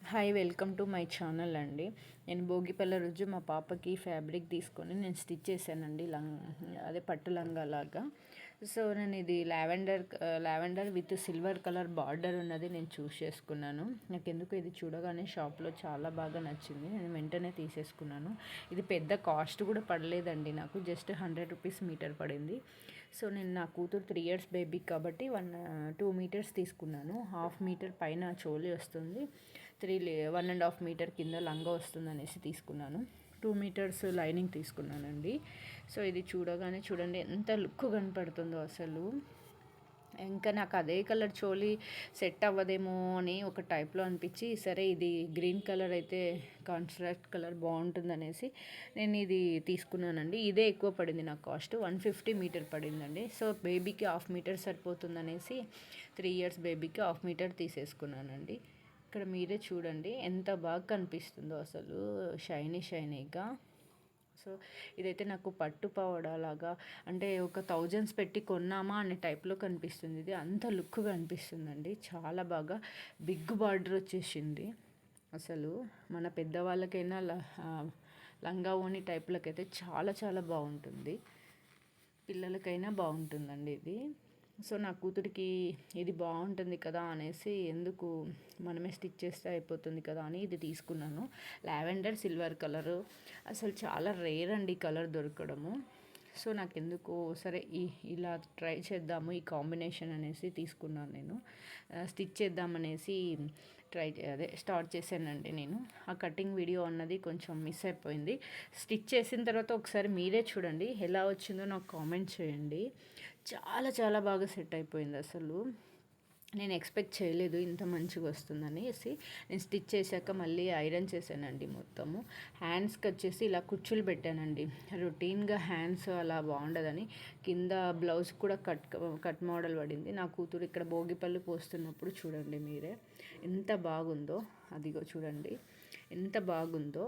Hi, welcome to my channel అండి. నేను భోగిపల్ల రోజు మా పాపకి ఫ్యాబ్రిక్ తీసుకొని నేను స్టిచ్ చేశానండి. అదే పట్టు లంగా లాగా. సో నేను ఇది lavender with silver colour border ఉన్నది నేను చూస్ చేసుకున్నాను. నాకు ఎందుకు ఇది చూడగానే షాప్లో చాలా బాగా నచ్చింది. నేను వెంటనే తీసేసుకున్నాను. ఇది పెద్ద కాస్ట్ కూడా పడలేదండి, నాకు జస్ట్ 100 రూపీస్ మీటర్ పడింది. సో నేను నా కూతురు 3 ఇయర్స్ బేబీ కాబట్టి 2 మీటర్స్ తీసుకున్నాను. 1/2 మీటర్ పైన చోలి వస్తుంది, 1.5 మీటర్ కింద లంగా వస్తుంది అనేసి తీసుకున్నాను. 2 మీటర్స్ లైనింగ్ తీసుకున్నానండి. సో ఇది చూడగానే చూడండి ఎంత లుక్ కనపడుతుందో అసలు. ఇంకా నాకు అదే కలర్ చోలీ సెట్ అవ్వదేమో అని ఒక టైప్లో అనిపించి, సరే ఇది గ్రీన్ కలర్ అయితే కాంట్రాస్ట్ కలర్ బాగుంటుంది అనేసి నేను ఇది తీసుకున్నానండి. ఇదే ఎక్కువ పడింది నాకు, కాస్ట్ 150 మీటర్ పడిందండి. సో బేబీకి 1/2 మీటర్ సరిపోతుంది అనేసి 3 ఇయర్స్ బేబీకి 1/2 మీటర్ తీసేసుకున్నానండి. ఇక్కడ మీరే చూడండి ఎంత బాగా కనిపిస్తుందో అసలు, షైనీగా. సో ఇదైతే నాకు పట్టు లాగా, అంటే ఒక థౌజండ్స్ పెట్టి కొన్నామా అనే టైప్లో కనిపిస్తుంది. ఇది అంత లుక్గా అనిపిస్తుందండి. చాలా బాగా బిగ్ బార్డర్ వచ్చేసింది. అసలు మన పెద్దవాళ్ళకైనా లంగా ఓణి టైప్లకైతే చాలా చాలా బాగుంటుంది, పిల్లలకైనా బాగుంటుందండి ఇది. సో నా కూతురికి ఇది బాగుంటుంది కదా అనేసి, ఎందుకు మనమే స్టిచ్ చేస్తే అయిపోతుంది కదా అని ఇది తీసుకున్నాను. లావెండర్ సిల్వర్ కలరు అసలు చాలా రేర్ అండి కలర్ దొరకడము. సో నాకెందుకు సరే ఇలా ట్రై చేద్దాము ఈ కాంబినేషన్ అనేసి తీసుకున్నాను. నేను స్టిచ్ చేద్దామనేసి స్టార్ట్ చేశానండి. నేను ఆ కటింగ్ వీడియో అన్నది కొంచెం మిస్ అయిపోయింది. స్టిచ్ చేసిన తర్వాత ఒకసారి మీరే చూడండి ఎలా వచ్చిందో నాకు కామెంట్ చేయండి. చాలా చాలా బాగా సెట్ అయిపోయింది అసలు. నేను ఎక్స్పెక్ట్ చేయలేదు ఇంత మంచిగా వస్తుందనేసి. నేను స్టిచ్ చేశాక మళ్ళీ ఐరన్ చేశానండి మొత్తము. హ్యాండ్స్కి వచ్చేసి ఇలా కుచ్చులు పెట్టానండి. రొటీన్గా హ్యాండ్స్ అలా బాగుండదని కింద బ్లౌజ్ కూడా కట్ మోడల్ పడింది. నా కూతురు ఇక్కడ భోగిపళ్ళు పోస్తున్నప్పుడు చూడండి మీరే ఎంత బాగుందో. అదిగో చూడండి ఎంత బాగుందో.